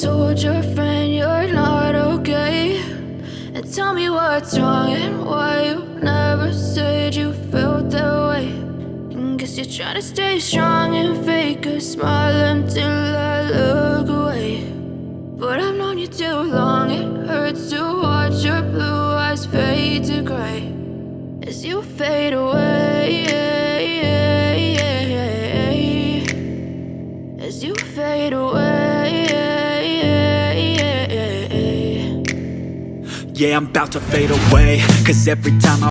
told your friend you're not okay? And tell me what's wrong and why you never said you felt that way. And guess you're trying to stay strong and fake a smile until I look away. But I've known you too long, it hurts to watch your blue eyes fade to gray as you fade away, as you fade away. Yeah, I'm about to fade away, 'cause every time I